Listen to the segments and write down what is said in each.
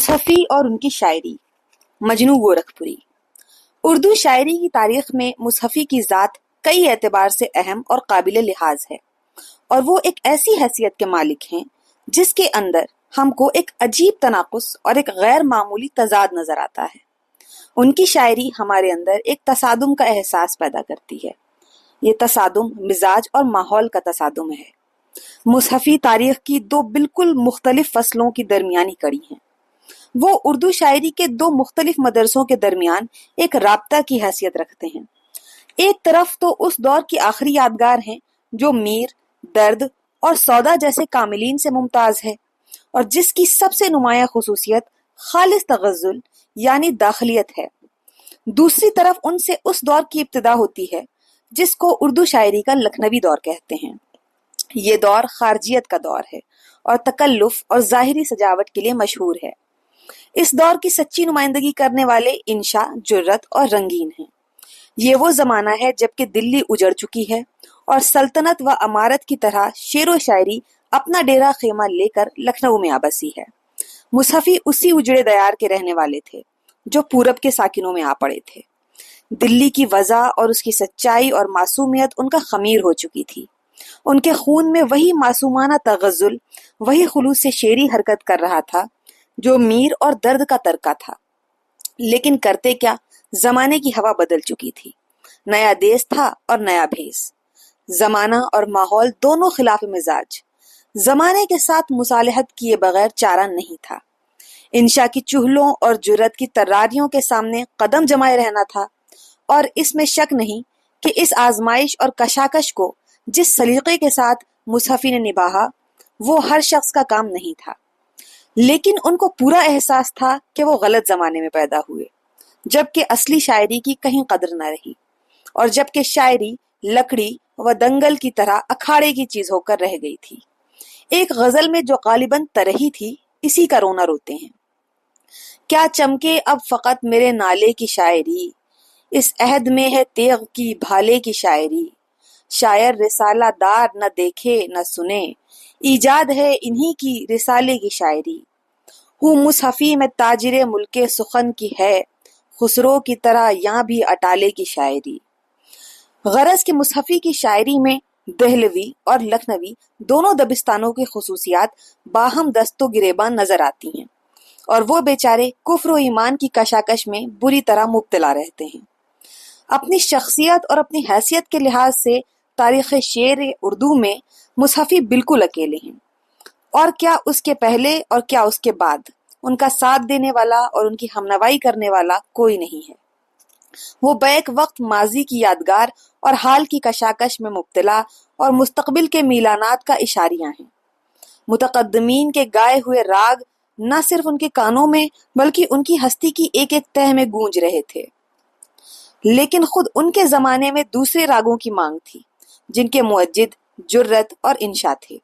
مصحفی اور ان کی شاعری، مجنوں گورکھپوری۔ اردو شاعری کی تاریخ میں مصحفی کی ذات کئی اعتبار سے اہم اور قابل لحاظ ہے، اور وہ ایک ایسی حیثیت کے مالک ہیں جس کے اندر ہم کو ایک عجیب تناقض اور ایک غیر معمولی تضاد نظر آتا ہے۔ ان کی شاعری ہمارے اندر ایک تصادم کا احساس پیدا کرتی ہے۔ یہ تصادم مزاج اور ماحول کا تصادم ہے۔ مصحفی تاریخ کی دو بالکل مختلف فصلوں کی درمیانی کڑی ہیں۔ وہ اردو شاعری کے دو مختلف مدرسوں کے درمیان ایک رابطہ کی حیثیت رکھتے ہیں۔ ایک طرف تو اس دور کی آخری یادگار ہیں جو میر، درد اور سودا جیسے کاملین سے ممتاز ہے، اور جس کی سب سے نمایاں خصوصیت خالص تغزل یعنی داخلیت ہے۔ دوسری طرف ان سے اس دور کی ابتدا ہوتی ہے جس کو اردو شاعری کا لکھنوی دور کہتے ہیں۔ یہ دور خارجیت کا دور ہے اور تکلف اور ظاہری سجاوٹ کے لیے مشہور ہے۔ اس دور کی سچی نمائندگی کرنے والے انشا، جرت اور رنگین ہیں۔ یہ وہ زمانہ ہے جبکہ دلی اجڑ چکی ہے اور سلطنت و امارت کی طرح شعر و شاعری اپنا ڈیرا خیمہ لے کر لکھنؤ میں آبسی ہے۔ مصحفی اسی اجڑے دیار کے رہنے والے تھے جو پورب کے ساکنوں میں آ پڑے تھے۔ دلی کی وضع اور اس کی سچائی اور معصومیت ان کا خمیر ہو چکی تھی۔ ان کے خون میں وہی معصومانہ تغزل، وہی خلوص سے شعری حرکت کر رہا تھا جو میر اور درد کا ترکہ تھا۔ لیکن کرتے کیا، زمانے کی ہوا بدل چکی تھی۔ نیا دیس تھا اور نیا بھیس۔ زمانہ اور ماحول دونوں خلاف مزاج۔ زمانے کے ساتھ مصالحت کیے بغیر چارہ نہیں تھا۔ انشا کی چہلوں اور جرت کی تراریوں کے سامنے قدم جمائے رہنا تھا، اور اس میں شک نہیں کہ اس آزمائش اور کشاکش کو جس سلیقے کے ساتھ مصحفی نے نبھایا وہ ہر شخص کا کام نہیں تھا۔ لیکن ان کو پورا احساس تھا کہ وہ غلط زمانے میں پیدا ہوئے، جبکہ اصلی شاعری کی کہیں قدر نہ رہی، اور جبکہ شاعری لکڑی و دنگل کی طرح اکھاڑے کی چیز ہو کر رہ گئی تھی۔ ایک غزل میں جو غالباً ترہی تھی، اسی کا رونا روتے ہیں۔ کیا چمکے اب فقط میرے نالے کی شاعری، اس عہد میں ہے تیغ کی بھالے کی شاعری۔ شاعر رسالہ دار نہ دیکھے نہ سنے، ایجاد ہے انہی کی رسالے کی شاعری۔ ہوں مصحفی میں تاجر ملک سخن کی ہے، خسرو کی طرح یہاں بھی اٹالے کی شاعری۔ غرض کہ مصحفی کی شاعری میں دہلوی اور لکھنوی دونوں دبستانوں کی خصوصیات باہم دست و گریباں نظر آتی ہیں، اور وہ بیچارے کفر و ایمان کی کشاکش میں بری طرح مبتلا رہتے ہیں۔ اپنی شخصیت اور اپنی حیثیت کے لحاظ سے تاریخ شعر اردو میں مصحفی بالکل اکیلے ہیں، اور کیا اس کے پہلے اور کیا اس کے بعد ان کا ساتھ دینے والا اور ان کی ہمنوائی کرنے والا کوئی نہیں ہے۔ وہ بیک وقت ماضی کی یادگار اور حال کی کشاکش میں مبتلا اور مستقبل کے میلانات کا اشاریہ ہیں۔ متقدمین کے گائے ہوئے راگ نہ صرف ان کے کانوں میں بلکہ ان کی ہستی کی ایک ایک تہ میں گونج رہے تھے۔ لیکن خود ان کے زمانے میں دوسرے راگوں کی مانگ تھی جن کے موجد جرت اور انشا تھے۔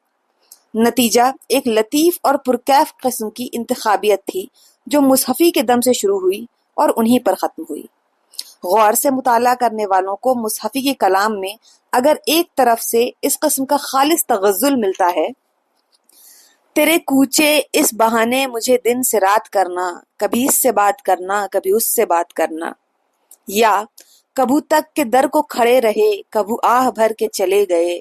نتیجہ ایک لطیف اور پرکیف قسم کی انتخابیت تھی جو مصحفی کے دم سے شروع ہوئی اور انہی پر ختم ہوئی۔ غور سے مطالعہ کرنے والوں کو مصحفی کے کلام میں اگر ایک طرف سے اس قسم کا خالص تغزل ملتا ہے، تیرے کوچے اس بہانے مجھے دن سے رات کرنا، کبھی اس سے بات کرنا کبھی اس سے بات کرنا، یا کبو تک کے در کو کھڑے رہے کبو آہ بھر کے چلے گئے،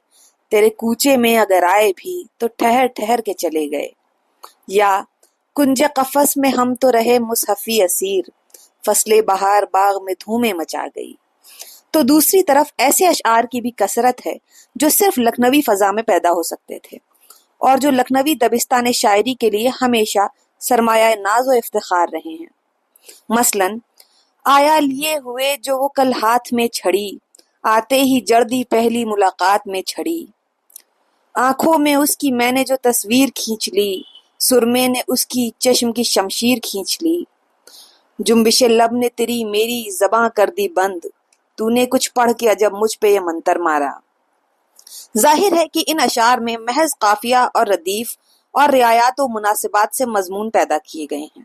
تیرے کوچے میں اگر آئے بھی تو ٹھہر ٹھہر کے چلے گئے، یا کنج قفس میں ہم تو رہے مصحفی اسیر، فصل بہار باغ میں دھومیں مچا گئی۔ تو دوسری طرف ایسے اشعار کی بھی کثرت ہے جو صرف لکھنوی فضا میں پیدا ہو سکتے تھے، اور جو لکھنوی دبستان شاعری کے لیے ہمیشہ سرمایہ ناز و افتخار رہے ہیں۔ مثلاً آیا لیے ہوئے جو وہ کل ہاتھ میں چھڑی، آتے ہی جڑدی پہلی ملاقات میں چھڑی، آنکھوں میں اس کی میں نے جو تصویر کھینچ لی، سرمے نے اس کی چشم کی شمشیر کھینچ لی، جنبش لب نے تیری میری زباں کر دی بند، تو نے کچھ پڑھ کے عجب مجھ پہ یہ منتر مارا۔ ظاہر ہے کہ ان اشعار میں محض قافیہ اور ردیف اور رعایات و مناسبات سے مضمون پیدا کیے گئے ہیں،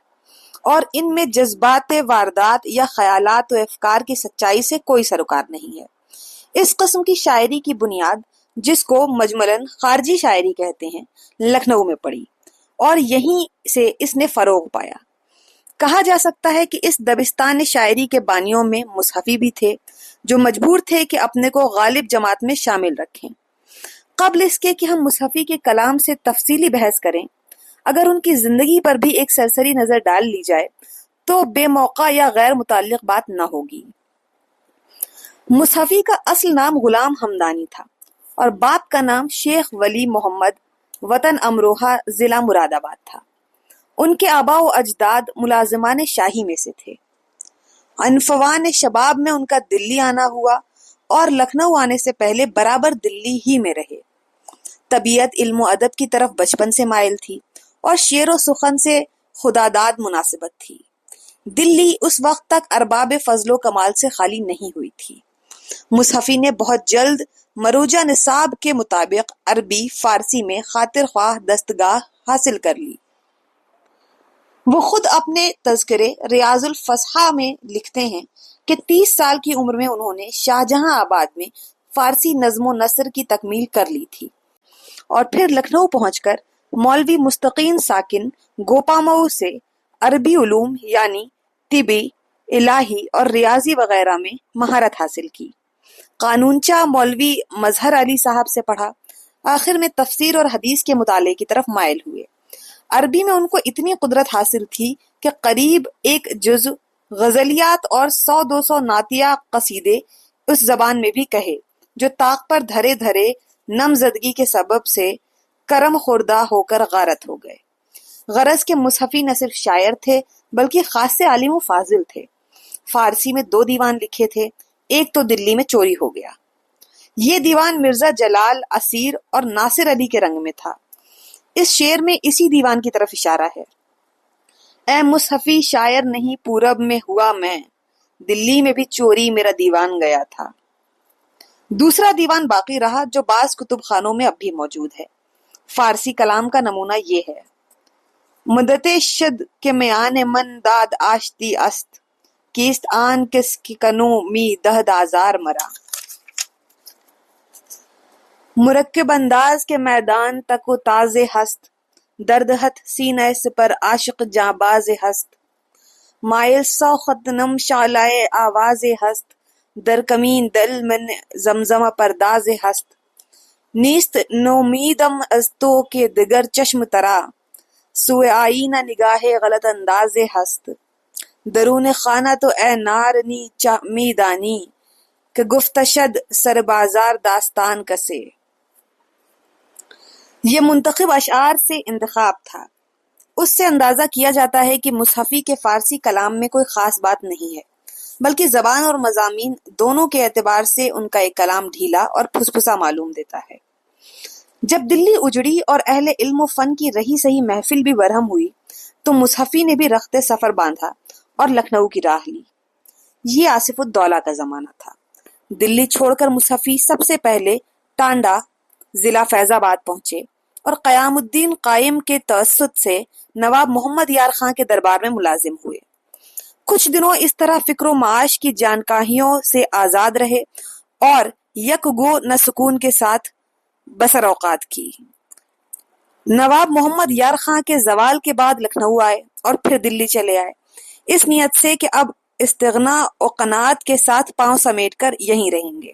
اور ان میں جذبات واردات یا خیالات و افکار کی سچائی سے کوئی سروکار نہیں ہے۔ اس قسم کی شاعری کی بنیاد، جس کو مجملاً خارجی شاعری کہتے ہیں، لکھنؤ میں پڑی، اور یہیں سے اس نے فروغ پایا۔ کہا جا سکتا ہے کہ اس دبستان شاعری کے بانیوں میں مصحفی بھی تھے، جو مجبور تھے کہ اپنے کو غالب جماعت میں شامل رکھیں۔ قبل اس کے کہ ہم مصحفی کے کلام سے تفصیلی بحث کریں، اگر ان کی زندگی پر بھی ایک سرسری نظر ڈال لی جائے تو بے موقع یا غیر متعلق بات نہ ہوگی۔ مصحفی کا اصل نام غلام حمدانی تھا اور باپ کا نام شیخ ولی محمد، وطن امروہہ، ضلع مراد آباد تھا۔ ان کے آباء و اجداد ملازمان شاہی میں سے تھے۔ عنفوان شباب میں ان کا دلی آنا ہوا اور لکھنؤ آنے سے پہلے برابر دلی ہی میں رہے۔ طبیعت علم و ادب کی طرف بچپن سے مائل تھی اور شعر و سخن سے خداداد مناسبت تھی۔ دلی اس وقت تک ارباب فضل و کمال سے خالی نہیں ہوئی تھی۔ مصحفی نے بہت جلد مروجہ نصاب کے مطابق عربی فارسی میں خاطر خواہ دستگاہ حاصل کر لی۔ وہ خود اپنے تذکرے ریاض الفصحاء میں لکھتے ہیں کہ 30 سال کی عمر میں انہوں نے شاہجہاں آباد میں فارسی نظم و نثر کی تکمیل کر لی تھی اور پھر لکھنؤ پہنچ کر مولوی مستقیم ساکن گوپامؤ سے عربی علوم یعنی طبی، الہی اور ریاضی وغیرہ میں مہارت حاصل کی۔ قانونچہ مولوی مظہر علی صاحب سے پڑھا، آخر میں تفسیر اور حدیث کے مطالعے کی طرف مائل ہوئے۔ عربی میں ان کو اتنی قدرت حاصل تھی کہ قریب 1 جز غزلیات اور 100-200 نعتیہ قصیدے اس زبان میں بھی کہے، جو طاق پر دھرے دھرے نمزدگی کے سبب سے کرم خوردہ ہو کر غارت ہو گئے۔ غرض کے مصحفی نہ صرف شاعر تھے بلکہ خاص عالم و فاضل تھے۔ فارسی میں 2 دیوان لکھے تھے، ایک تو دلی میں چوری ہو گیا۔ یہ دیوان مرزا جلال، اسیر اور ناصر علی کے رنگ میں تھا۔ اس شعر میں اسی دیوان کی طرف اشارہ ہے۔ اے مصحفی شاعر نہیں پورب میں ہوا میں، دلی میں بھی چوری میرا دیوان گیا تھا۔ دوسرا دیوان باقی رہا جو بعض کتب خانوں میں اب بھی موجود ہے۔ فارسی کلام کا نمونہ یہ ہے: مدت شد کے میان من داد آشتی است، کیست آن کس کی کنو می 10,000 مرا۔ مرکب انداز کے میدان تک و تاز ہست، دردہت سینہ سپر عاشق جاں باز ہست۔ مائل 100 خط نم شعلہ آواز ہست، در کمین دل من زمزم پرداز ہست۔ نیست نومیدم از تو کہ دگر چشم ترا، سوئے آئینہ نگاہ غلط انداز ہست۔ درون خانہ تو اے نارنی می دانی، کہ گفت شد سر بازار داستان کسے۔ یہ منتخب اشعار سے انتخاب تھا۔ اس سے اندازہ کیا جاتا ہے کہ مصحفی کے فارسی کلام میں کوئی خاص بات نہیں ہے، بلکہ زبان اور مضامین دونوں کے اعتبار سے ان کا ایک کلام ڈھیلا اور پھسپھسا معلوم دیتا ہے۔ جب دلی اجڑی اور اہل علم و فن کی رہی سہی محفل بھی برہم ہوئی تو مصحفی نے بھی رخت سفر باندھا اور لکھنؤ کی راہ لی۔ یہ آصف الدولہ کا زمانہ تھا۔ دلی چھوڑ کر مصحفی سب سے پہلے ٹانڈا، ضلع فیض آباد پہنچے اور قیام الدین قائم کے توسط سے نواب محمد یار خاں کے دربار میں ملازم ہوئے۔ کچھ دنوں اس طرح فکر و معاش کی جانکاہیوں سے آزاد رہے اور یک گو نہ سکون کے ساتھ بسر اوقات کی۔ نواب محمد یار خاں کے زوال کے بعد لکھنؤ آئے اور پھر دلی چلے آئے، اس نیت سے کہ اب استغنا و قناعت کے ساتھ پاؤں سمیٹ کر یہیں رہیں گے۔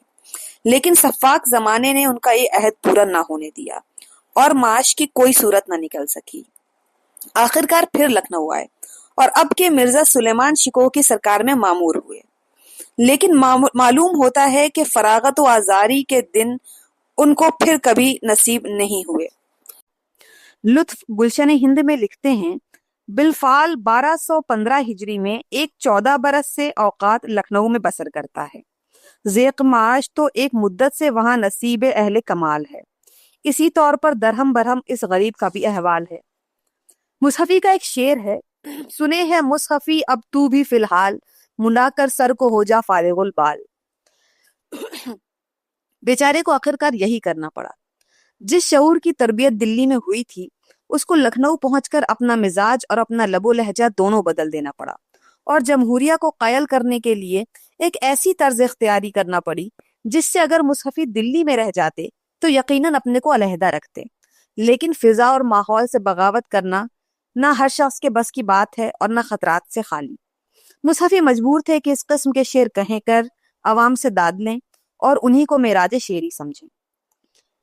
لیکن سفاک زمانے نے ان کا یہ عہد پورا نہ ہونے دیا اور معاش کی کوئی صورت نہ نکل سکی۔ آخرکار پھر لکھنؤ آئے اور اب کے مرزا سلیمان شکوہ کی سرکار میں مامور ہوئے، لیکن معلوم ہوتا ہے کہ فراغت و آزاری کے دن ان کو پھر کبھی نصیب نہیں ہوئے۔ لطف گلشن ہند میں لکھتے ہیں، بالفعل 1215 ہجری میں ایک 14 برس سے اوقات لکھنؤ میں بسر کرتا ہے۔ ذیق معاش تو ایک مدت سے وہاں نصیب اہل کمال ہے۔ اسی طور پر درہم برہم اس غریب کا بھی احوال ہے۔ مصحفی کا ایک شعر ہے، سنے ہے مصحفی اب تو بھی فی الحال، ملا کر سر کو ہو جا فارغ البال۔ بیچارے کو آخرکار یہی کرنا پڑا۔ جس شعور کی تربیت دلی میں ہوئی تھی اس کو لکھنؤ پہنچ کر اپنا مزاج اور اپنا لب و لہجہ دونوں بدل دینا پڑا اور جمہوریہ کو قائل کرنے کے لیے ایک ایسی طرز اختیاری کرنا پڑی جس سے اگر مصحفی دلی میں رہ جاتے تو یقیناً اپنے کو علیحدہ رکھتے، لیکن فضا اور ماحول سے بغاوت کرنا نہ ہر شخص کے بس کی بات ہے اور نہ خطرات سے خالی۔ مصحفی مجبور تھے کہ اس قسم کے شعر کہیں کر عوام سے داد لیں اور انہی کو معراج شعری سمجھیں۔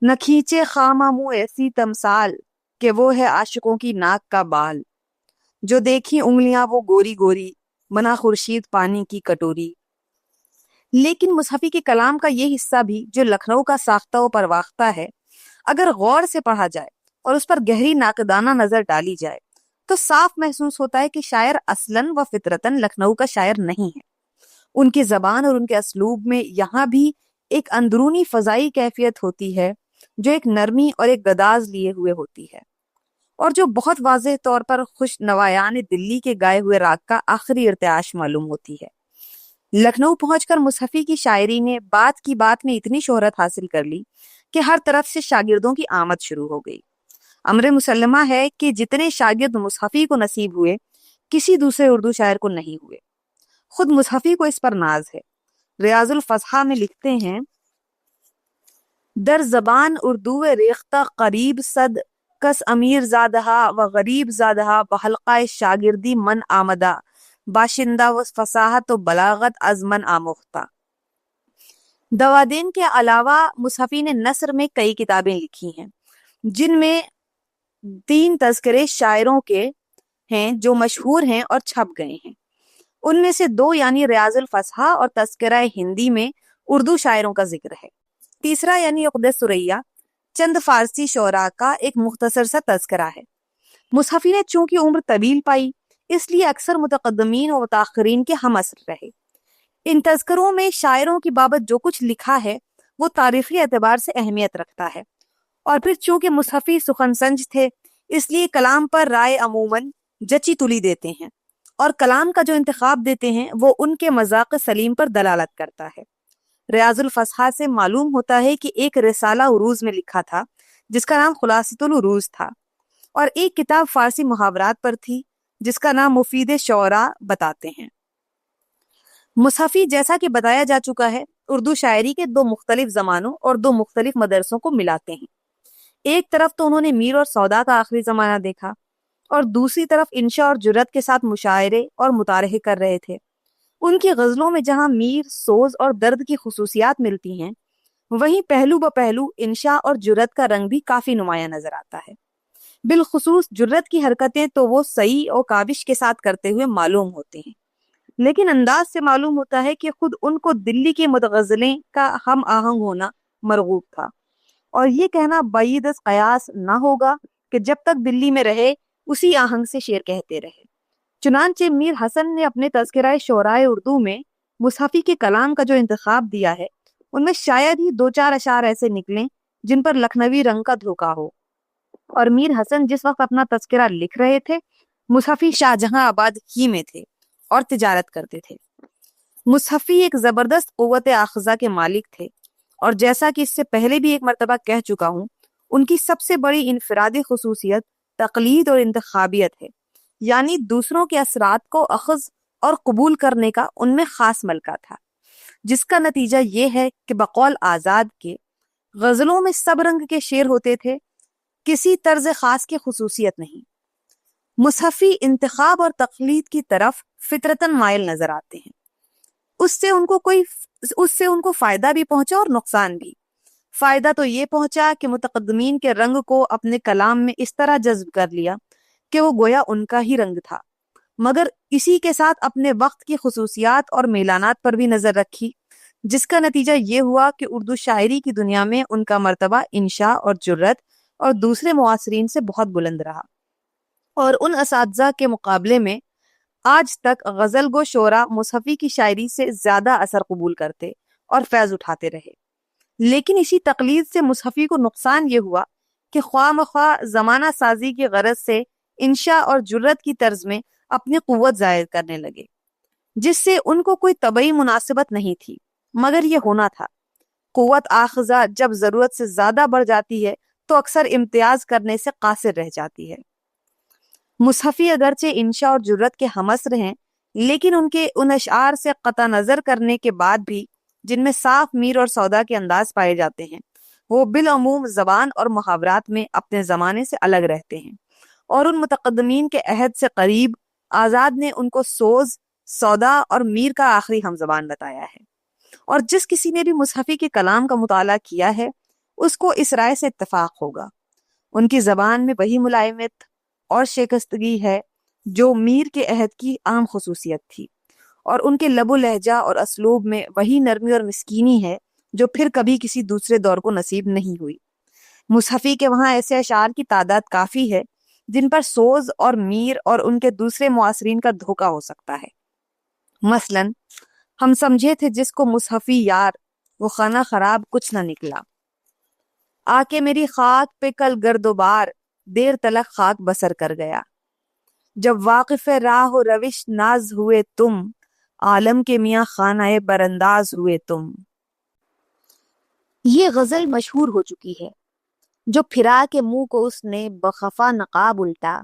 نہ کھینچے خامہ منہ ایسی تمثال کہ وہ ہے عاشقوں کی ناک کا بال، جو دیکھی انگلیاں وہ گوری گوری بنا خورشید پانی کی کٹوری۔ لیکن مصحفی کے کلام کا یہ حصہ بھی جو لکھنؤ کا ساختہ و پرواختہ ہے، اگر غور سے پڑھا جائے اور اس پر گہری ناقدانہ نظر ڈالی جائے تو صاف محسوس ہوتا ہے کہ شاعر اصلاً و فطرتاً لکھنؤ کا شاعر نہیں ہے۔ ان کی زبان اور ان کے اسلوب میں یہاں بھی ایک اندرونی فضائی کیفیت ہوتی ہے جو ایک نرمی اور ایک گداز لیے ہوئے ہوتی ہے، اور جو بہت واضح طور پر خوش نوایان دلی کے گائے ہوئے راگ کا آخری ارتعاش معلوم ہوتی ہے۔ لکھنؤ پہنچ کر مصحفی کی شاعری نے بات کی بات میں اتنی شہرت حاصل کر لی کہ ہر طرف سے شاگردوں کی آمد شروع ہو گئی۔ امر مسلمہ ہے کہ جتنے شاگرد مصحفی کو نصیب ہوئے کسی دوسرے اردو شاعر کو نہیں ہوئے۔ خود مصحفی کو اس پر ناز ہے۔ ریاض الفصحاء میں لکھتے ہیں: در زبان اردو ریختہ قریب صد کس امیر زادہا و غریب زادہا بحلقہ شاگردی من آمدہ باشندہ و فصاحت و بلاغت از من آموختہ۔ دوادین کے علاوہ مصحفی نے نثر میں کئی کتابیں لکھی ہیں، جن میں 3 تذکرے شاعروں کے ہیں جو مشہور ہیں اور چھپ گئے ہیں۔ ان میں سے 2 یعنی ریاض الفصحاء اور تذکرہ ہندی میں اردو شاعروں کا ذکر ہے۔ تیسرا یعنی عقد ثریہ چند فارسی شعراء کا ایک مختصر سا تذکرہ ہے۔ مصحفی نے چونکہ عمر طویل پائی اس لیے اکثر متقدمین و متاخرین کے ہم عصر رہے۔ ان تذکروں میں شاعروں کی بابت جو کچھ لکھا ہے وہ تاریخی اعتبار سے اہمیت رکھتا ہے، اور پھر چونکہ مصحفی سخن سنج تھے اس لیے کلام پر رائے عموماً جچی تلی دیتے ہیں، اور کلام کا جو انتخاب دیتے ہیں وہ ان کے مذاق سلیم پر دلالت کرتا ہے۔ ریاض الفصحاء سے معلوم ہوتا ہے کہ ایک رسالہ عروض میں لکھا تھا جس کا نام خلاصۃ العروض تھا، اور ایک کتاب فارسی محاورات پر تھی جس کا نام مفید شعراء بتاتے ہیں۔ مصحفی جیسا کہ بتایا جا چکا ہے اردو شاعری کے 2 مختلف زمانوں اور 2 مختلف مدرسوں کو ملاتے ہیں۔ ایک طرف تو انہوں نے میر اور سودا کا آخری زمانہ دیکھا، اور دوسری طرف انشاء اور جرت کے ساتھ مشاعرے اور مطارحے کر رہے تھے۔ ان کی غزلوں میں جہاں میر، سوز اور درد کی خصوصیات ملتی ہیں، وہیں پہلو بپہلو انشاء اور جرت کا رنگ بھی کافی نمایاں نظر آتا ہے۔ بالخصوص جرت کی حرکتیں تو وہ سعی اور کاوش کے ساتھ کرتے ہوئے معلوم ہوتے ہیں، لیکن انداز سے معلوم ہوتا ہے کہ خود ان کو دلی کے متغزلیں کا ہم آہنگ ہونا مرغوب تھا، اور یہ کہنا بعید از قیاس نہ ہوگا کہ جب تک دلی میں رہے اسی آہنگ سے شعر کہتے رہے۔ چنانچہ میر حسن نے اپنے تذکرہ شعرائے اردو میں مصحفی کے کلام کا جو انتخاب دیا ہے ان میں شاید ہی 2-4 اشعار ایسے نکلیں جن پر لکھنوی رنگ کا دھوکہ ہو، اور میر حسن جس وقت اپنا تذکرہ لکھ رہے تھے مصحفی شاہجہاں آباد ہی میں تھے اور تجارت کرتے تھے۔ مصحفی ایک زبردست قوت آخذہ کے مالک تھے، اور جیسا کہ اس سے پہلے بھی ایک مرتبہ کہہ چکا ہوں ان کی سب سے بڑی انفرادی خصوصیت تقلید اور انتخابیت ہے، یعنی دوسروں کے اثرات کو اخذ اور قبول کرنے کا ان میں خاص ملکہ تھا، جس کا نتیجہ یہ ہے کہ بقول آزاد کے غزلوں میں سب رنگ کے شعر ہوتے تھے، کسی طرز خاص کی خصوصیت نہیں۔ مصحفی انتخاب اور تقلید کی طرف فطرتاً مائل نظر آتے ہیں۔ اس سے ان کو فائدہ بھی پہنچا اور نقصان بھی۔ فائدہ تو یہ پہنچا کہ متقدمین کے رنگ کو اپنے کلام میں اس طرح جذب کر لیا کہ وہ گویا ان کا ہی رنگ تھا، مگر اسی کے ساتھ اپنے وقت کی خصوصیات اور میلانات پر بھی نظر رکھی، جس کا نتیجہ یہ ہوا کہ اردو شاعری کی دنیا میں ان کا مرتبہ انشاء اور جرت اور دوسرے معاصرین سے بہت بلند رہا، اور ان اساتذہ کے مقابلے میں آج تک غزل گو شعراء مصحفی کی شاعری سے زیادہ اثر قبول کرتے اور فیض اٹھاتے رہے۔ لیکن اسی تقلید سے مصحفی کو نقصان یہ ہوا کہ خواہ مخواہ زمانہ سازی کی غرض سے انشاء اور جرت کی طرز میں اپنی قوت ظاہر کرنے لگے، جس سے ان کو کوئی طبعی مناسبت نہیں تھی، مگر یہ ہونا تھا۔ قوت آخذہ جب ضرورت سے زیادہ بڑھ جاتی ہے تو اکثر امتیاز کرنے سے قاصر رہ جاتی ہے۔ مصحفی اگرچہ انشاء اور جرت کے ہم عصر ہیں، لیکن ان کے ان اشعار سے قطع نظر کرنے کے بعد بھی جن میں صاف میر اور سودا کے انداز پائے جاتے ہیں، وہ بالعموم زبان اور محاورات میں اپنے زمانے سے الگ رہتے ہیں، اور ان متقدمین کے عہد سے قریب آزاد نے ان کو سوز، سودا اور میر کا آخری ہم زبان بتایا ہے، اور جس کسی نے بھی مصحفی کے کلام کا مطالعہ کیا ہے اس کو اس رائے سے اتفاق ہوگا، ان کی زبان میں وہی ملائمت اور شیکستگی ہے جو میر کے عہد کی عام خصوصیت تھی، اور ان کے لب و لہجہ اور اسلوب میں وہی نرمی اور مسکینی ہے جو پھر کبھی کسی دوسرے دور کو نصیب نہیں ہوئی۔ مصحفی کے وہاں ایسے اشعار کی تعداد کافی ہے جن پر سوز اور میر اور ان کے دوسرے معاصرین کا دھوکہ ہو سکتا ہے۔ مثلاً ہم سمجھے تھے جس کو مصحفی یار، وہ خانہ خراب کچھ نہ نکلا، آ کے میری خاک پہ کل گرد و بار، دیر تلک خاک بسر کر گیا، جب واقف راہ و روش ناز ہوئے تم، عالم کے میاں خانہ برانداز ہوئے تم۔ یہ غزل مشہور ہو چکی ہے، جو پھرا کے منہ کو اس نے بخفا نقاب الٹا،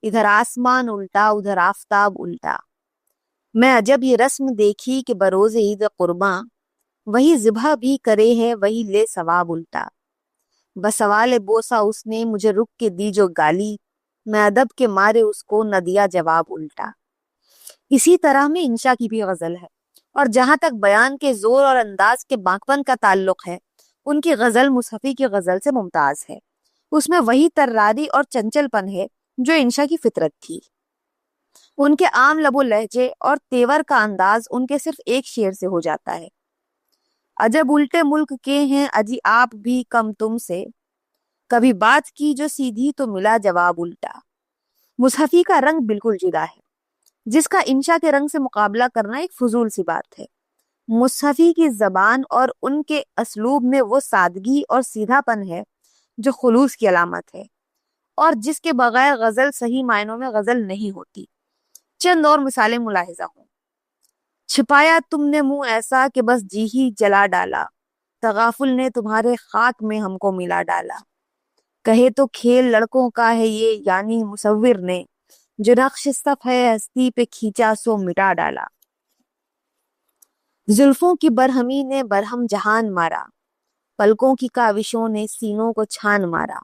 ادھر آسمان الٹا ادھر آفتاب الٹا، میں عجب یہ رسم دیکھی کہ بروز عید قرباں، وہی ذبح بھی کرے ہے وہی لے ثواب الٹا، بسوال بوسا اس نے مجھے رک کے دی جو گالی، میں ادب کے مارے اس کو نہ دیا جواب الٹا۔ اسی طرح میں انشا کی بھی غزل ہے، اور جہاں تک بیان کے زور اور انداز کے بانکپن کا تعلق ہے، ان کی غزل مصحفی کی غزل سے ممتاز ہے، اس میں وہی تراری اور چنچل پن ہے جو انشا کی فطرت تھی۔ ان کے عام لب و لہجے اور تیور کا انداز ان کے صرف ایک شعر سے ہو جاتا ہے۔ عجب الٹے ملک کے ہیں اجی آپ بھی کم تم سے، کبھی بات کی جو سیدھی تو ملا جواب الٹا۔ مصحفی کا رنگ بالکل جدا ہے، جس کا انشا کے رنگ سے مقابلہ کرنا ایک فضول سی بات ہے۔ مصحفی کی زبان اور ان کے اسلوب میں وہ سادگی اور سیدھا پن ہے جو خلوص کی علامت ہے، اور جس کے بغیر غزل صحیح معنوں میں غزل نہیں ہوتی۔ چند اور مثالیں ملاحظہ ہوں۔ چھپایا تم نے منہ ایسا کہ بس جی ہی جلا ڈالا، تغافل نے تمہارے خاک میں ہم کو ملا ڈالا، کہے تو کھیل لڑکوں کا ہے یہ یعنی مصور نے، جو نقش صف ہے ہستی پہ کھینچا سو مٹا ڈالا۔ زلفوں کی برہمی نے برہم جہان مارا، پلکوں کی کاوشوں نے سینوں کو چھان مارا،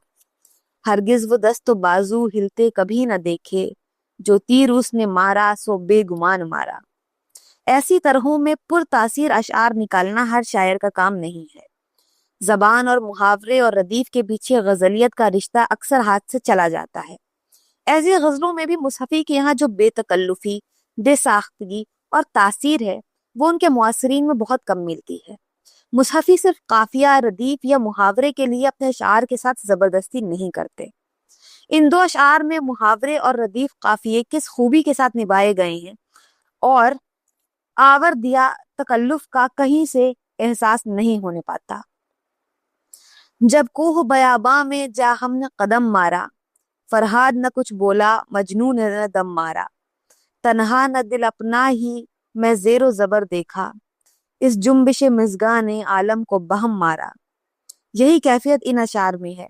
ہرگز وہ دست و بازو ہلتے کبھی نہ دیکھے، جو تیر اس نے مارا سو بے گمان مارا۔ ایسی طرحوں میں پر تاثیر اشعار نکالنا ہر شاعر کا کام نہیں ہے۔ زبان اور محاورے اور ردیف کے پیچھے غزلیت کا رشتہ اکثر ہاتھ سے چلا جاتا ہے۔ ایسی غزلوں میں بھی مصحفی کے یہاں جو بے تکلفی، بے ساختگی اور تاثیر ہے وہ ان کے معاصرین میں بہت کم ملتی ہے۔ مصحفی صرف قافیہ، ردیف یا محاورے کے لیے اپنے اشعار کے ساتھ زبردستی نہیں کرتے۔ ان دو اشعار میں محاورے اور ردیف قافیے کس خوبی کے ساتھ نبھائے گئے ہیں، اور آور دیا تکلف کا کہیں سے احساس نہیں ہونے پاتا۔ جب کوہ بیاباں میں جا ہم نے قدم مارا، فرہاد نہ کچھ بولا مجنون نے دم مارا، تنہا نہ دل اپنا ہی میں زیر و زبر دیکھا، اس جنبش مژگاں نے عالم کو بہم مارا۔ یہی کیفیت ان اشعار میں ہے۔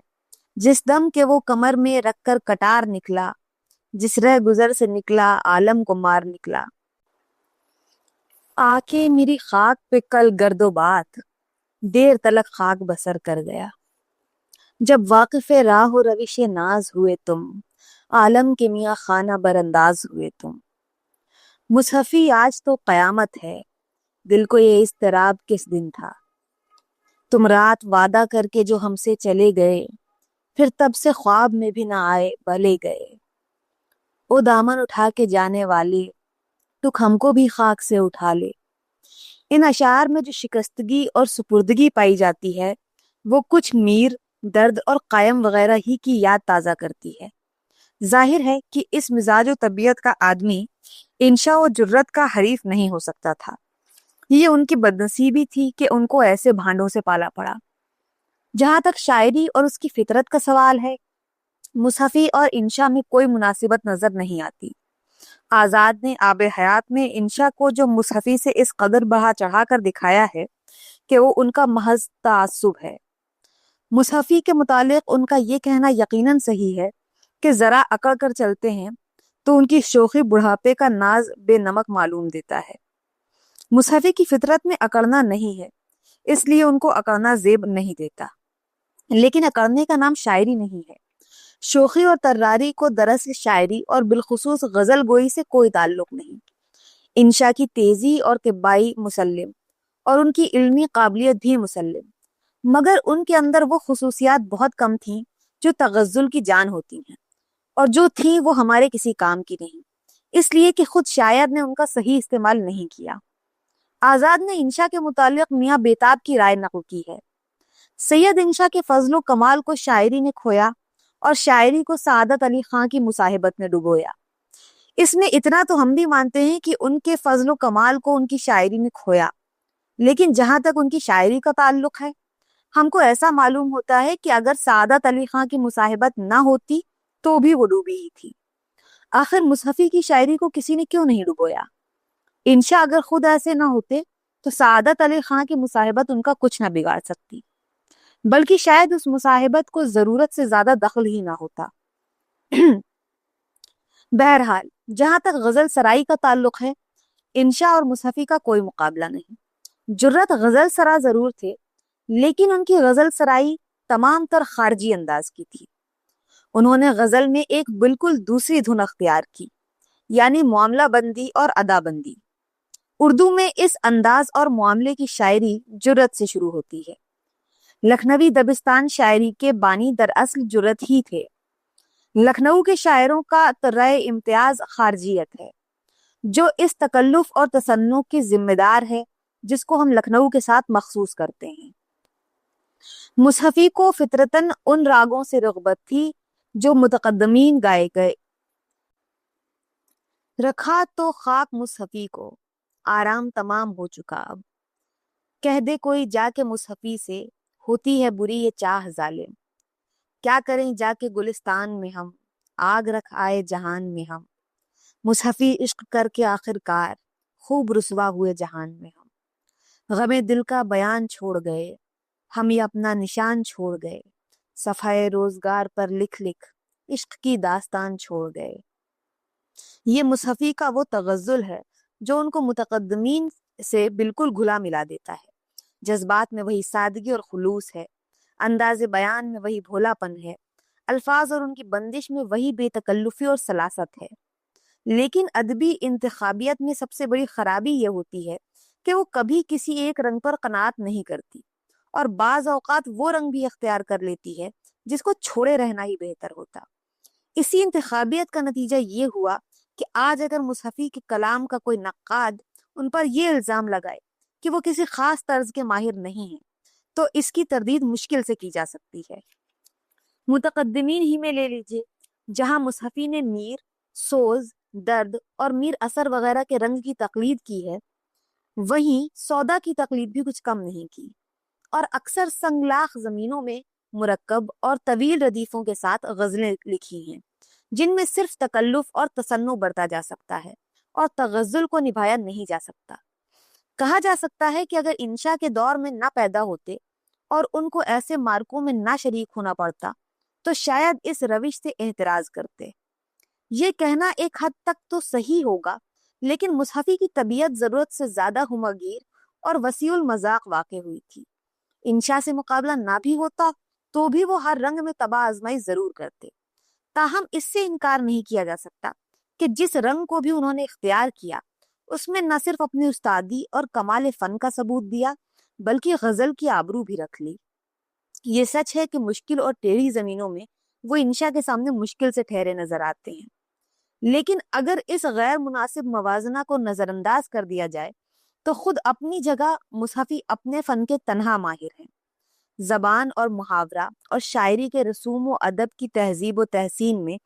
جس دم کے وہ کمر میں رکھ کر کٹار نکلا، جس رہ گزر سے نکلا عالم کو مار نکلا۔ آ کے میری خاک پہ کل گرد و بات، دیر تلک خاک بسر کر گیا، جب واقف راہ و روش ناز ہوئے تم، عالم کے میاں خانہ برانداز ہوئے تم۔ مصحفی آج تو قیامت ہے، دل کو یہ اضطراب کس دن تھا، تم رات وعدہ کر کے جو ہم سے چلے گئے، پھر تب سے خواب میں بھی نہ آئے بھلے گئے۔ او دامن اٹھا کے جانے والے، تو ہم کو بھی خاک سے اٹھا لے۔ ان اشعار میں جو شکستگی اور سپردگی پائی جاتی ہے وہ کچھ میر، درد اور قائم وغیرہ ہی کی یاد تازہ کرتی ہے۔ ظاہر ہے کہ اس مزاج و طبیعت کا آدمی انشا و جرت کا حریف نہیں ہو سکتا تھا۔ یہ ان کی بدنصیبی تھی کہ ان کو ایسے بھانڈوں سے پالا پڑا۔ جہاں تک شاعری اور اس کی فطرت کا سوال ہے، مصحفی اور انشا میں کوئی مناسبت نظر نہیں آتی۔ آزاد نے آب حیات میں انشا کو جو مصحفی سے اس قدر بڑھا چڑھا کر دکھایا ہے کہ وہ ان کا محض تعصب ہے۔ مصحفی کے متعلق ان کا یہ کہنا یقیناً صحیح ہے کہ ذرا اکڑ کر چلتے ہیں تو ان کی شوخی بڑھاپے کا ناز بے نمک معلوم دیتا ہے۔ مصحفی کی فطرت میں اکڑنا نہیں ہے، اس لیے ان کو اکڑنا زیب نہیں دیتا، لیکن اکڑنے کا نام شاعری نہیں ہے۔ شوخی اور تراری کو دراصل شاعری اور بالخصوص غزل گوئی سے کوئی تعلق نہیں۔ انشا کی تیزی اور طبائی مسلم، اور ان کی علمی قابلیت بھی مسلم، مگر ان کے اندر وہ خصوصیات بہت کم تھیں جو تغزل کی جان ہوتی ہیں، اور جو تھیں وہ ہمارے کسی کام کی نہیں، اس لیے کہ خود شاعر نے ان کا صحیح استعمال نہیں کیا۔ آزاد نے انشا کے متعلق میاں بیتاب کی رائے نقل کی ہے: سید انشا کے فضل و کمال کو شاعری نے کھویا اور شاعری کو سعادت علی خاں کی مصاحبت میں ڈبویا۔ اس میں اتنا تو ہم بھی مانتے ہیں کہ ان کے فضل و کمال کو ان کی شاعری نے کھویا، لیکن جہاں تک ان کی شاعری کا تعلق ہے، ہم کو ایسا معلوم ہوتا ہے کہ اگر سعادت علی خاں کی مصاحبت نہ ہوتی تو بھی وہ ڈوبی ہی تھی۔ آخر مصحفی کی شاعری کو کسی نے کیوں نہیں ڈبویا؟ انشا اگر خود ایسے نہ ہوتے تو سعادت علی خاں کی مصاحبت ان کا کچھ نہ بگاڑ سکتی، بلکہ شاید اس مصاحبت کو ضرورت سے زیادہ دخل ہی نہ ہوتا۔ بہرحال جہاں تک غزل سرائی کا تعلق ہے، انشا اور مصحفی کا کوئی مقابلہ نہیں۔ جرت غزل سرا ضرور تھے، لیکن ان کی غزل سرائی تمام تر خارجی انداز کی تھی۔ انہوں نے غزل میں ایک بالکل دوسری دھن اختیار کی، یعنی معاملہ بندی اور ادا بندی۔ اردو میں اس انداز اور معاملے کی شاعری جرت سے شروع ہوتی ہے۔ لکھنوی دبستان شاعری کے بانی دراصل جرت ہی تھے۔ لکھنؤ کے شاعروں کا طرح امتیاز خارجیت ہے، جو اس تکلف اور تصنع کی ذمہ دار ہے جس کو ہم لکھنؤ کے ساتھ مخصوص کرتے ہیں۔ مصحفی کو فطرتاً ان راگوں سے رغبت تھی جو متقدمین گائے گئے۔ رکھا تو خاک مصحفی کو، آرام تمام ہو چکا اب، کہہ دے کوئی جا کے مصحفی سے، ہوتی ہے بری یہ چاہ ظالم۔ کیا کریں جا کے گلستان میں ہم، آگ رکھ آئے جہان میں ہم، مصحفی عشق کر کے آخر کار، خوب رسوا ہوئے جہان میں ہم۔ غم دل کا بیان چھوڑ گئے، ہم یہ اپنا نشان چھوڑ گئے، صفحہ روزگار پر لکھ لکھ عشق کی داستان چھوڑ گئے۔ یہ مصحفی کا وہ تغزل ہے جو ان کو متقدمین سے بالکل گھلا ملا دیتا ہے۔ جذبات میں وہی سادگی اور خلوص ہے، انداز بیان میں وہی بھولا پن ہے، الفاظ اور ان کی بندش میں وہی بے تکلفی اور سلاست ہے۔ لیکن ادبی انتخابیت میں سب سے بڑی خرابی یہ ہوتی ہے کہ وہ کبھی کسی ایک رنگ پر قناعت نہیں کرتی، اور بعض اوقات وہ رنگ بھی اختیار کر لیتی ہے جس کو چھوڑے رہنا ہی بہتر ہوتا۔ اسی انتخابیت کا نتیجہ یہ ہوا کہ آج اگر مصحفی کے کلام کا کوئی نقاد ان پر یہ الزام لگائے کہ وہ کسی خاص طرز کے ماہر نہیں ہیں، تو اس کی تردید مشکل سے کی جا سکتی ہے۔ متقدمین ہی میں لے لیجئے، جہاں مصحفی نے میر، سوز، درد اور میر اثر وغیرہ کے رنگ کی تقلید کی ہے، وہیں سودا کی تقلید بھی کچھ کم نہیں کی، اور اکثر سنگلاخ زمینوں میں مرکب اور طویل ردیفوں کے ساتھ غزلیں لکھی ہیں، جن میں صرف تکلف اور تصنع برتا جا سکتا ہے اور تغزل کو نبھایا نہیں جا سکتا۔ کہا جا سکتا ہے کہ اگر انشا کے دور میں نہ پیدا ہوتے اور ان کو ایسے مارکوں میں نہ شریک ہونا پڑتا تو شاید اس روش سے اعتراض کرتے۔ یہ کہنا ایک حد تک تو صحیح ہوگا، لیکن مصحفی کی طبیعت ضرورت سے زیادہ ہمگیر اور وسیع المذاق واقع ہوئی تھی۔ انشا سے مقابلہ نہ بھی ہوتا تو بھی وہ ہر رنگ میں طبع آزمائی ضرور کرتے۔ تاہم اس سے انکار نہیں کیا جا سکتا کہ جس رنگ کو بھی انہوں نے اختیار کیا، اس میں نہ صرف اپنی استادی اور کمال فن کا ثبوت دیا، بلکہ غزل کی آبرو بھی رکھ لی۔ یہ سچ ہے کہ مشکل اور ٹیڑھی زمینوں میں وہ انشا کے سامنے مشکل سے ٹھہرے نظر آتے ہیں، لیکن اگر اس غیر مناسب موازنہ کو نظر انداز کر دیا جائے تو خود اپنی جگہ مصحفی اپنے فن کے تنہا ماہر ہیں۔ زبان اور محاورہ اور شاعری کے رسوم و ادب کی تہذیب و تحسین میں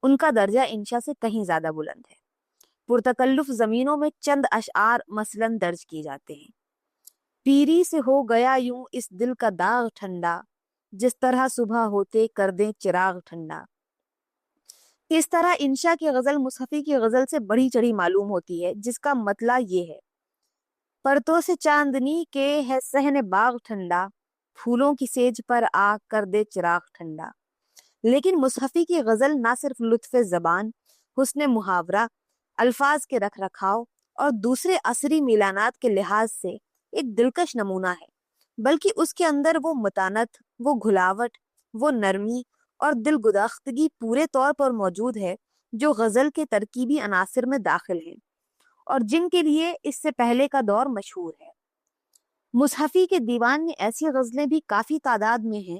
ان کا درجہ انشا سے کہیں زیادہ بلند ہے۔ پرتکلف زمینوں میں چند اشعار مثلاً درج کیے جاتے ہیں: پیری سے ہو گیا یوں اس دل کا داغ ٹھنڈا، جس طرح صبح ہوتے کر دیں چراغ ٹھنڈا۔ اس طرح انشا کی غزل مصحفی کی غزل سے بڑھی چڑھی معلوم ہوتی ہے، جس کا مطلع یہ ہے: پرتوں سے چاندنی کے ہے صحن باغ ٹھنڈا، پھولوں کی سیج پر آ کر دے چراغ ٹھنڈا۔ لیکن مصحفی کی غزل نہ صرف لطف زبان، حسن محاورہ، الفاظ کے رکھ رکھاؤ اور دوسرے عصری میلانات کے لحاظ سے ایک دلکش نمونہ ہے، بلکہ اس کے اندر وہ متانت، وہ گھلاوٹ، وہ نرمی اور دل گداختگی پورے طور پر موجود ہے جو غزل کے ترکیبی عناصر میں داخل ہیں اور جن کے لیے اس سے پہلے کا دور مشہور ہے۔ مصحفی کے دیوان میں ایسی غزلیں بھی کافی تعداد میں ہیں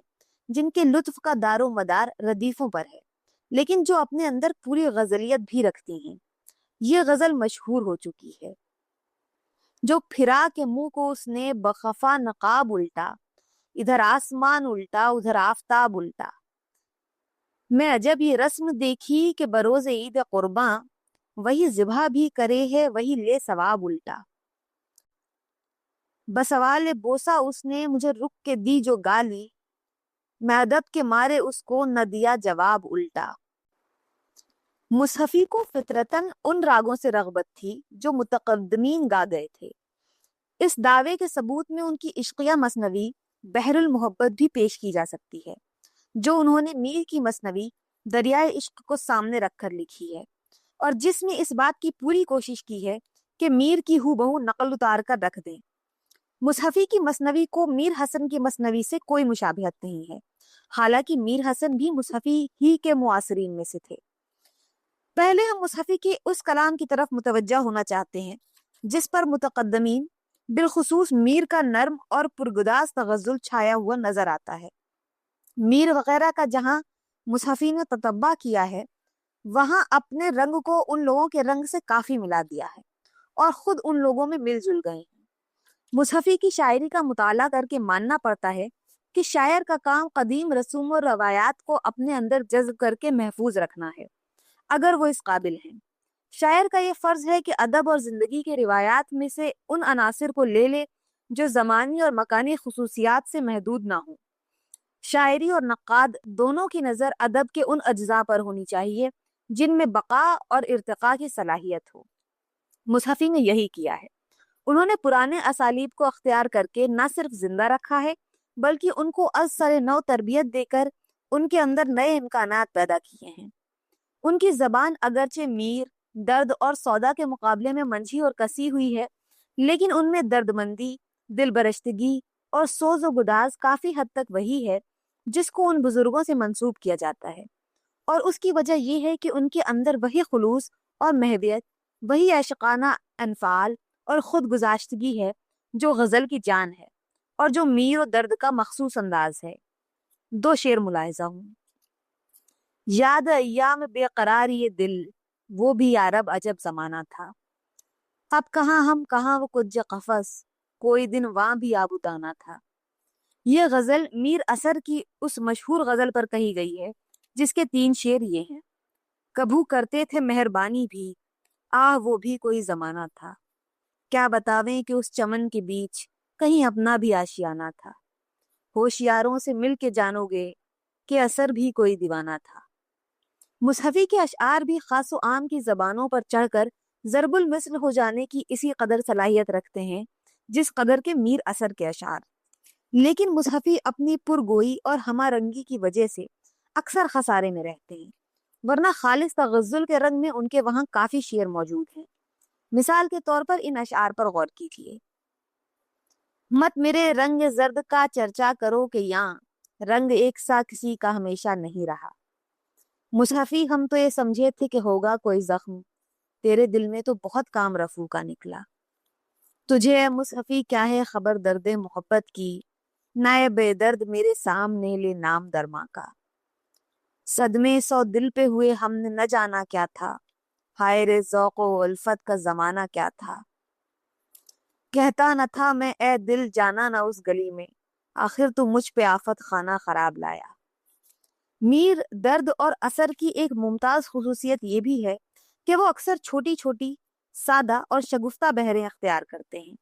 جن کے لطف کا دار و مدار ردیفوں پر ہے، لیکن جو اپنے اندر پوری غزلیت بھی رکھتی ہیں۔ یہ غزل مشہور ہو چکی ہے: جو پھرا کے منہ کو اس نے بخفا نقاب الٹا، ادھر آسمان الٹا ادھر آفتاب الٹا، میں عجب یہ رسم دیکھی کہ بروز عید قرباں، وہی ذبح بھی کرے ہے وہی لے ثواب الٹا، بسوال بوسا اس نے مجھے رک کے دی جو گالی، میں ادب کے مارے اس کو نہ دیا جواب الٹا۔ مصحفی کو فطرتاً ان راگوں سے رغبت تھی جو متقدمین گا گئے تھے۔ اس دعوے کے ثبوت میں ان کی عشقیہ مثنوی بحر المحبت بھی پیش کی جا سکتی ہے، جو انہوں نے میر کی مثنوی دریائے عشق کو سامنے رکھ کر لکھی ہے، اور جس میں اس بات کی پوری کوشش کی ہے کہ میر کی ہو بہو نقل اتار کر رکھ دیں۔ مصحفی کی مثنوی کو میر حسن کی مثنوی سے کوئی مشابہت نہیں ہے، حالانکہ میر حسن بھی مصحفی ہی کے معاصرین میں سے تھے۔ پہلے ہم مصحفی کے اس کلام کی طرف متوجہ ہونا چاہتے ہیں جس پر متقدمین بالخصوص میر کا نرم اور پرگداز تغزل چھایا ہوا نظر آتا ہے۔ میر وغیرہ کا جہاں مصحفی نے تتبع کیا ہے، وہاں اپنے رنگ کو ان لوگوں کے رنگ سے کافی ملا دیا ہے اور خود ان لوگوں میں مل جل گئے ہیں۔ مصحفی کی شاعری کا مطالعہ کر کے ماننا پڑتا ہے کہ شاعر کا کام قدیم رسوم و روایات کو اپنے اندر جذب کر کے محفوظ رکھنا ہے، اگر وہ اس قابل ہیں۔ شاعر کا یہ فرض ہے کہ ادب اور زندگی کے روایات میں سے ان عناصر کو لے لے جو زمانی اور مکانی خصوصیات سے محدود نہ ہوں۔ شاعری اور نقاد دونوں کی نظر ادب کے ان اجزاء پر ہونی چاہیے جن میں بقا اور ارتقاء کی صلاحیت ہو۔ مصحفی نے یہی کیا ہے۔ انہوں نے پرانے اسالیب کو اختیار کر کے نہ صرف زندہ رکھا ہے بلکہ ان کو از سر نو تربیت دے کر ان کے اندر نئے امکانات پیدا کیے ہیں۔ ان کی زبان اگرچہ میر، درد اور سودا کے مقابلے میں منجھی اور کسی ہوئی ہے، لیکن ان میں درد مندی، دل برشتگی اور سوز و گداز کافی حد تک وہی ہے جس کو ان بزرگوں سے منسوب کیا جاتا ہے، اور اس کی وجہ یہ ہے کہ ان کے اندر وہی خلوص اور محویت، وہی عاشقانہ انفعال اور خود گذاشتگی ہے جو غزل کی جان ہے اور جو میر و درد کا مخصوص انداز ہے۔ دو شعر ملاحظہ ہوں: یاد ایام بے قرار یہ دل، وہ بھی یارب عجب زمانہ تھا، اب کہاں ہم کہاں وہ کج قفس، کوئی دن وہاں بھی آبودانہ تھا۔ یہ غزل میر اثر کی اس مشہور غزل پر کہی گئی ہے جس کے 3 شعر یہ ہیں: کبھو کرتے تھے مہربانی بھی، آہ وہ بھی کوئی زمانہ تھا، کیا بتاویں کہ اس چمن کے بیچ کہیں اپنا بھی آشیانہ تھا، ہوشیاروں سے مل کے جانو گے کہ اثر بھی کوئی دیوانہ تھا۔ مصحفی کے اشعار بھی خاص و عام کی زبانوں پر چڑھ کر ضرب المثل ہو جانے کی اسی قدر صلاحیت رکھتے ہیں جس قدر کے میر اثر کے اشعار، لیکن مصحفی اپنی پرگوئی اور ہمہ رنگی کی وجہ سے اکثر خسارے میں رہتے ہیں، ورنہ خالص تغزل کے رنگ میں ان کے وہاں کافی شعر موجود ہیں۔ مثال کے طور پر ان اشعار پر غور کیجیے: مت میرے رنگ زرد کا چرچا کرو کہ یاں، رنگ ایک سا کسی کا ہمیشہ نہیں رہا، مصحفی ہم تو یہ سمجھے تھے کہ ہوگا کوئی زخم، تیرے دل میں تو بہت کام رفو کا نکلا، تجھے اے مصحفی کیا ہے خبر درد محبت کی، نائے بے درد میرے سامنے لے نام درما کا، صدمے 100 دل پہ ہوئے ہم نے نہ جانا کیا تھا، ہائے رے ذوق و الفت کا زمانہ کیا تھا، کہتا نہ تھا میں اے دل جانا نہ اس گلی میں، آخر تو مجھ پہ آفت خانہ خراب لایا۔ میر درد اور اثر کی ایک ممتاز خصوصیت یہ بھی ہے کہ وہ اکثر چھوٹی چھوٹی، سادہ اور شگفتہ بحریں اختیار کرتے ہیں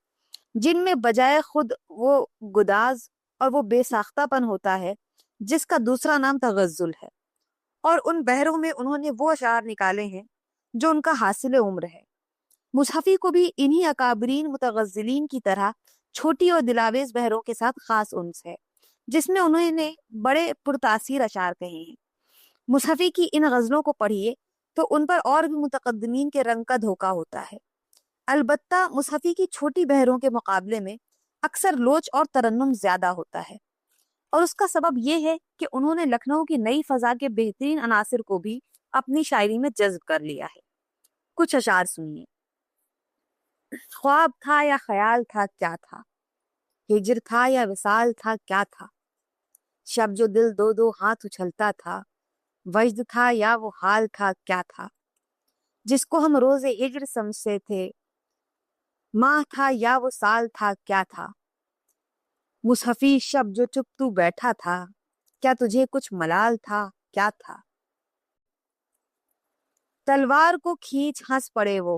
جن میں بجائے خود وہ گداز اور وہ بے ساختہ پن ہوتا ہے جس کا دوسرا نام تغزل ہے، اور ان بحروں میں انہوں نے وہ اشعار نکالے ہیں جو ان کا حاصل عمر ہے۔ مصحفی کو بھی انہی اکابرین متغزلین کی طرح چھوٹی اور دلاویز بحروں کے ساتھ خاص انس ہے جس میں انہوں نے بڑے پرتاثیر اشعار کہے ہیں۔ مصحفی کی ان غزلوں کو پڑھیے تو ان پر اور بھی متقدمین کے رنگ کا دھوکہ ہوتا ہے، البتہ مصحفی کی چھوٹی بحروں کے مقابلے میں اکثر لوچ اور ترنم زیادہ ہوتا ہے۔ اور اس کا سبب یہ ہے کہ انہوں نے لکھنؤ کی نئی فضا کے بہترین عناصر کو بھی اپنی شاعری میں جذب کر لیا ہے۔ کچھ اشعار سنیے۔ خواب تھا یا خیال تھا کیا تھا، ہجر تھا یا وصال تھا کیا تھا، شب جو دل دو دو ہاتھ اچھلتا تھا، وجد تھا یا وہ حال تھا کیا تھا، جس کو ہم روز ہجر سمجھتے تھے، ماہ تھا یا وہ سال تھا کیا تھا، مصحفی شب جو چپ تو بیٹھا تھا، کیا تجھے کچھ ملال تھا کیا تھا، تلوار کو کھینچ ہنس پڑے وہ،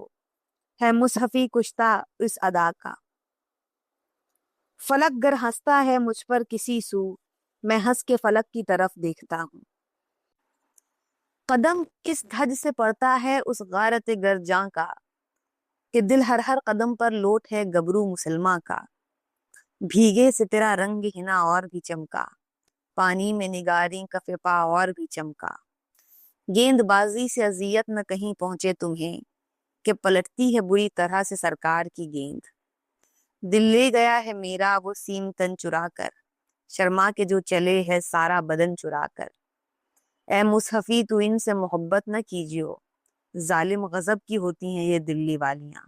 ہے مصحفی کشتا اس ادا کا، فلک گر ہنستا ہے مجھ پر کسی سو، میں ہنس کے فلک کی طرف دیکھتا ہوں، قدم کس دھج سے پڑتا ہے اس غارت گر جاں کا، کہ دل ہر ہر قدم پر لوٹ ہے گبرو مسلماں کا، بھیگے سے تیرا رنگ ہنا اور بھی چمکا، پانی میں نگاری کف پا اور بھی چمکا، گیند بازی سے اذیت نہ کہیں پہنچے تمہیں، کہ پلٹتی ہے بری طرح سے سرکار کی گیند، دل لے گیا ہے میرا وہ سیم تن چرا کر، شرما کے جو چلے ہے سارا بدن چرا کر، اے مصحفی تو ان سے محبت نہ کیجیو، ظالم غضب کی ہوتی ہیں یہ دلی والیاں،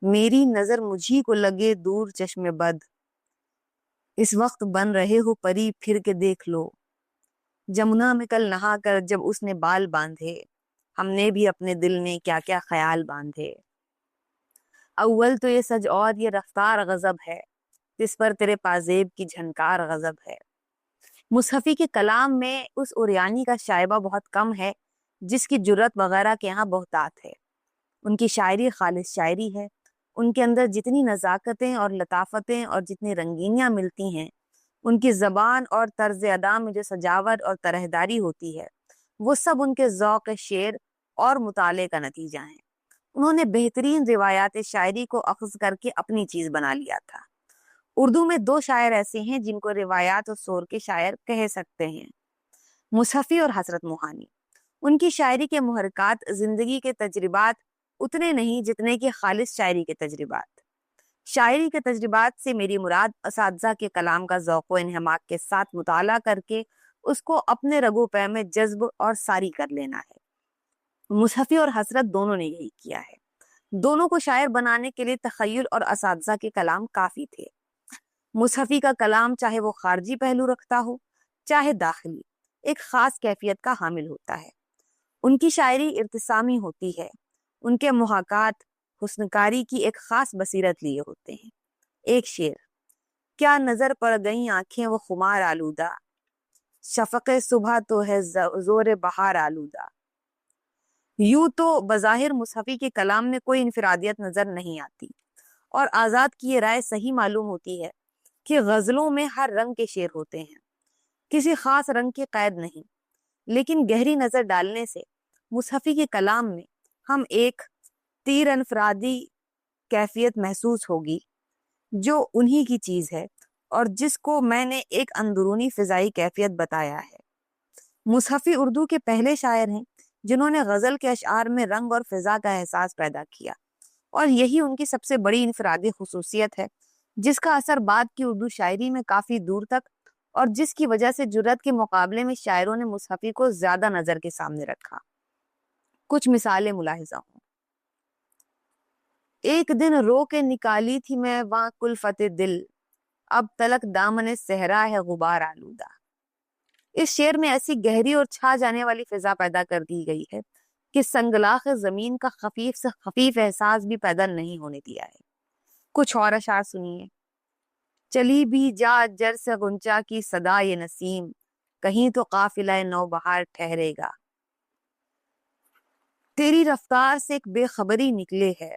میری نظر مجھی کو لگے دور چشم بد، اس وقت بن رہے ہو پری پھر کے دیکھ لو، جمنا میں کل نہا کر جب اس نے بال باندھے، ہم نے بھی اپنے دل میں کیا کیا خیال باندھے، اول تو یہ سج اور یہ رفتار غضب ہے، جس پر تیرے پازیب کی جھنکار غضب ہے۔ مصحفی کے کلام میں اس عریانی کا شائبہ بہت کم ہے جس کی جرت وغیرہ کے یہاں بہتات ہے۔ ان کی شاعری خالص شاعری ہے، ان کے اندر جتنی نزاکتیں اور لطافتیں اور جتنی رنگینیاں ملتی ہیں، ان کی زبان اور طرز ادا میں جو سجاوٹ اور طرحداری ہوتی ہے، وہ سب ان کے ذوق شعر اور مطالعے کا نتیجہ ہیں۔ انہوں نے بہترین روایات شاعری کو اخذ کر کے اپنی چیز بنا لیا تھا۔ اردو میں دو شاعر ایسے ہیں جن کو روایات اور سور کے شاعر کہہ سکتے ہیں، مصحفی اور حضرت موہانی۔ ان کی شاعری کے محرکات زندگی کے تجربات اتنے نہیں جتنے کہ خالص شاعری کے تجربات۔ شاعری کے تجربات سے میری مراد اساتذہ کے کلام کا ذوق و انہماک کے ساتھ مطالعہ کر کے اس کو اپنے رگو پے میں جذب اور ساری کر لینا ہے۔ مصحفی اور حضرت دونوں نے یہی کیا ہے۔ دونوں کو شاعر بنانے کے لیے تخیل اور اساتذہ کے کلام کافی تھے۔ مصحفی کا کلام چاہے وہ خارجی پہلو رکھتا ہو چاہے داخلی، ایک خاص کیفیت کا حامل ہوتا ہے۔ ان کی شاعری ارتسامی ہوتی ہے، ان کے محاکات حسنکاری کی ایک خاص بصیرت لیے ہوتے ہیں۔ ایک شعر، کیا نظر پڑ گئیں آنکھیں وہ خمار آلودہ، شفق صبح تو ہے زور بہار آلودہ۔ یوں تو بظاہر مصحفی کے کلام میں کوئی انفرادیت نظر نہیں آتی، اور آزاد کی یہ رائے صحیح معلوم ہوتی ہے کہ غزلوں میں ہر رنگ کے شعر ہوتے ہیں، کسی خاص رنگ کی قید نہیں، لیکن گہری نظر ڈالنے سے مصحفی کے کلام میں ہم ایک تیر انفرادی کیفیت محسوس ہوگی جو انہی کی چیز ہے اور جس کو میں نے ایک اندرونی فضائی کیفیت بتایا ہے۔ مصحفی اردو کے پہلے شاعر ہیں جنہوں نے غزل کے اشعار میں رنگ اور فضا کا احساس پیدا کیا، اور یہی ان کی سب سے بڑی انفرادی خصوصیت ہے جس کا اثر بعد کی اردو شاعری میں کافی دور تک اور جس کی وجہ سے جرت کے مقابلے میں شاعروں نے مصحفی کو زیادہ نظر کے سامنے رکھا۔ کچھ مثالیں ملاحظہ ہوں۔ ایک دن رو کے نکالی تھی میں وہاں کلفت دل، اب تلک دامن صحرا ہے غبار آلودہ۔ اس شعر میں ایسی گہری اور چھا جانے والی فضا پیدا کر دی گئی ہے کہ سنگلاخ زمین کا خفیف سے خفیف احساس بھی پیدا نہیں ہونے دیا ہے۔ کچھ اور اشعار سنیے۔ چلی بھی جا جر سے غنچہ کی صدا یہ نسیم، کہیں تو قافلہ نوبہار ٹھہرے گا۔ تیری رفتار سے ایک بے خبری نکلے ہے،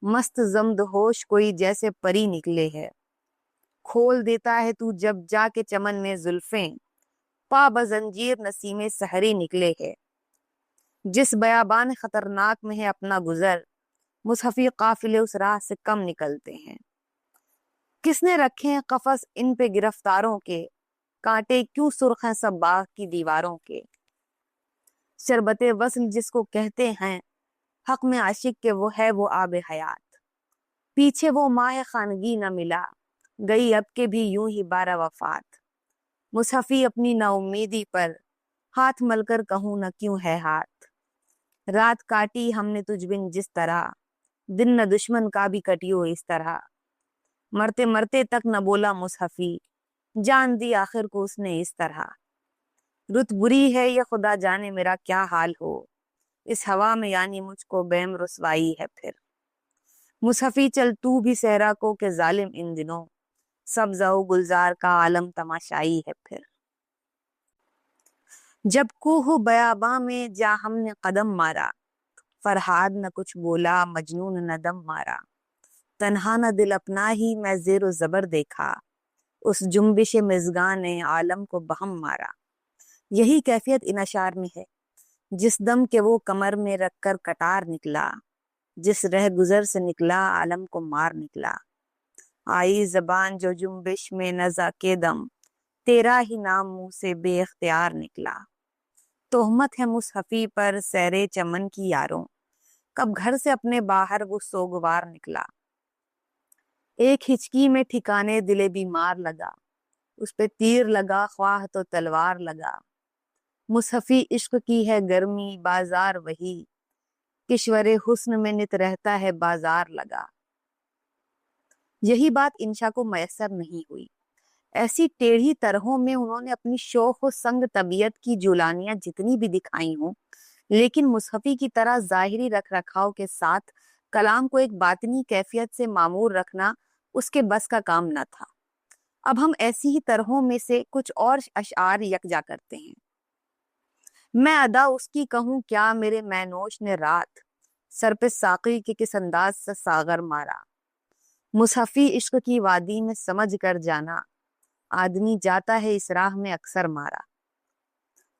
مست زمد ہوش کوئی جیسے پری نکلے ہے۔ کھول دیتا ہے تو جب جا کے چمن میں زلفیں، پا بزنجیر نسیم سحری نکلے ہے۔ جس بیابان خطرناک میں ہے اپنا گزر، مصحفی قافلے اس راہ سے کم نکلتے ہیں۔ کس نے رکھے ہیں قفس ان پہ گرفتاروں کے، کانٹے کیوں سرخ ہیں سب باغ کی دیواروں کے۔ شربت وصل جس کو کہتے ہیں، حق میں عاشق کے وہ ہے وہ آب حیات۔ پیچھے وہ ماہ خانگی نہ ملا، گئی اب کے بھی یوں ہی بارہ وفات۔ مصحفی اپنی نا امیدی پر ہاتھ مل کر کہوں نہ کیوں ہے ہاتھ، رات کاٹی ہم نے تجھ بن جس طرح، دن نہ دشمن کا بھی کٹیو اس طرح، مرتے مرتے تک نہ بولا مصحفی، جان دی آخر کو اس نے اس طرح، رت بری ہے یہ خدا جانے میرا کیا حال ہو، اس ہوا میں یعنی مجھ کو بیم رسوائی ہے پھر، مصحفی چل تو بھی صحرا کو کہ ظالم ان دنوں، سبزہ و گلزار کا عالم تماشائی ہے پھر، جب کوہ بیاباں میں جا ہم نے قدم مارا، فرہاد نہ کچھ بولا مجنون نہ دم مارا، تنہا نہ دل اپنا ہی میں زیر و زبر دیکھا، اس جنبش مژگاں نے عالم کو بہم مارا۔ یہی کیفیت ان اشعار میں ہے، جس دم کہ وہ کمر میں رکھ کر کٹار نکلا، جس رہ گزر سے نکلا عالم کو مار نکلا، آئی زبان جو جنبش میں نزا کے دم، تیرا ہی نام منہ سے بے اختیار نکلا۔ تہمت ہے مصحفی پر سیرے چمن کی یاروں، کب گھر سے اپنے باہر وہ سوگوار نکلا، ایک ہچکی میں ٹھکانے دل بیمار لگا، اس پہ تیر لگا خواہ تو تلوار لگا، مصحفی عشق کی ہے گرمی بازار وہی، کشور حسن میں نت رہتا ہے بازار لگا۔ یہی بات انشا کو میسر نہیں ہوئی، ایسی ٹیڑھی طرحوں میں انہوں نے اپنی شوخ و سنگ طبیعت کی جولانیاں جتنی بھی دکھائی ہوں، لیکن مصحفی کی طرح ظاہری رکھ رکھاؤ کے ساتھ کلام کو ایک باطنی کیفیت سے معمور رکھنا اس کے بس کا کام نہ تھا۔ اب ہم ایسی ہی طرحوں میں سے کچھ اور اشعار یکجا کرتے ہیں۔ میں ادا اس کی کہوں کیا میرے مینوش نے رات، سر پہ ساقی کے کس انداز سے ساغر مارا، مصحفی عشق کی وادی میں سمجھ کر جانا، آدمی جاتا ہے اس راہ میں اکثر مارا،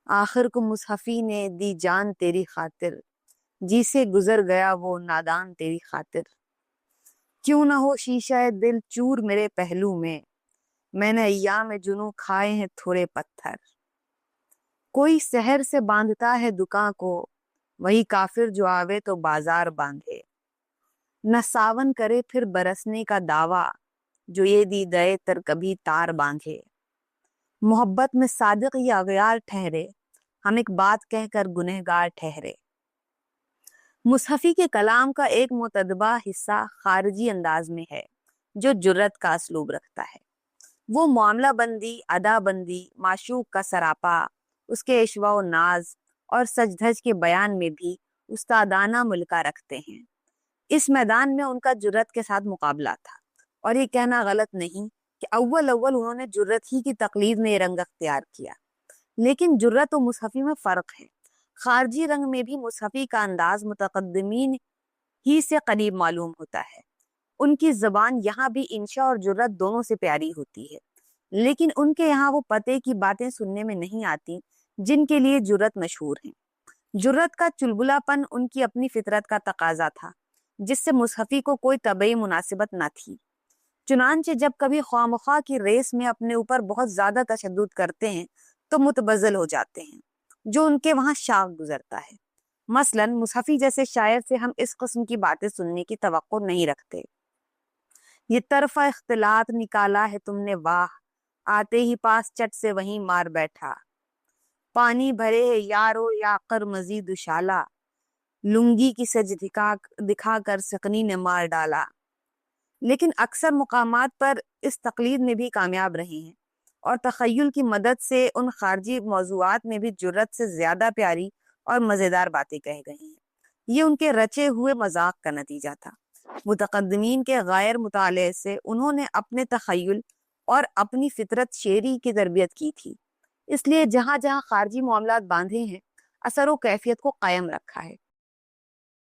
آخر کو مصحفی نے دی جان تیری خاطر، جی سے گزر گیا وہ نادان تیری خاطر، کیوں نہ ہو شیشہ دل چور میرے پہلو میں نے ایام جنوں کھائے ہیں تھوڑے پتھر، کوئی سحر سے باندھتا ہے دکان کو، وہی کافر جو آوے تو بازار باندھے، نہ ساون کرے پھر برسنے کا دعویٰ، جو یہ دی دئے تر کبھی تار باندھے، محبت میں صادق یا اغیار ٹھہرے، ہم ایک بات کہہ کر گنہگار ٹھہرے۔ مصحفی کے کلام کا ایک متدبہ حصہ خارجی انداز میں ہے جو جرت کا اسلوب رکھتا ہے، وہ معاملہ بندی، ادا بندی، معشوق کا سراپا، اس کے اشوا و ناز اور سج دھج کے بیان میں بھی استادانہ ملکہ رکھتے ہیں۔ اس میدان میں ان کا جرت کے ساتھ مقابلہ تھا، اور یہ کہنا غلط نہیں کہ اول انہوں نے جرت ہی کی تقلید میں یہ رنگ اختیار کیا، لیکن جرت و مصحفی میں فرق ہے۔ خارجی رنگ میں بھی مصحفی کا انداز متقدمین ہی سے قریب معلوم ہوتا ہے، ان کی زبان یہاں بھی انشا اور جرت دونوں سے پیاری ہوتی ہے، لیکن ان کے یہاں وہ پتے کی باتیں سننے میں نہیں آتی جن کے لیے جرت مشہور ہیں۔ جرت کا چلبلا پن ان کی اپنی فطرت کا تقاضا تھا، جس سے مصحفی کو کوئی طبعی مناسبت نہ تھی، چنانچہ جب کبھی خواہ مخواہ کی ریس میں اپنے اوپر بہت زیادہ تشدد کرتے ہیں تو متبذل ہو جاتے ہیں، جو ان کے وہاں شاخ گزرتا ہے۔ مثلاً مصحفی جیسے شاعر سے ہم اس قسم کی باتیں سننے کی توقع نہیں رکھتے۔ یہ طرفہ اختلاط نکالا ہے تم نے واہ، آتے ہی پاس چٹ سے وہیں مار بیٹھا، پانی بھرے ہے یارو یا کر مزید اشالا، لنگی کی سج دکھا کر سکنی نے مار ڈالا۔ لیکن اکثر مقامات پر اس تقلید میں بھی کامیاب رہے ہیں، اور تخیل کی مدد سے ان خارجی موضوعات میں بھی جرت سے زیادہ پیاری اور مزیدار باتیں کہہ گئے ہیں۔ یہ ان کے رچے ہوئے مذاق کا نتیجہ تھا۔ متقدمین کے غیر مطالعے سے انہوں نے اپنے تخیل اور اپنی فطرت شعری کی تربیت کی تھی، اس لیے جہاں جہاں خارجی معاملات باندھے ہیں اثر و کیفیت کو قائم رکھا ہے۔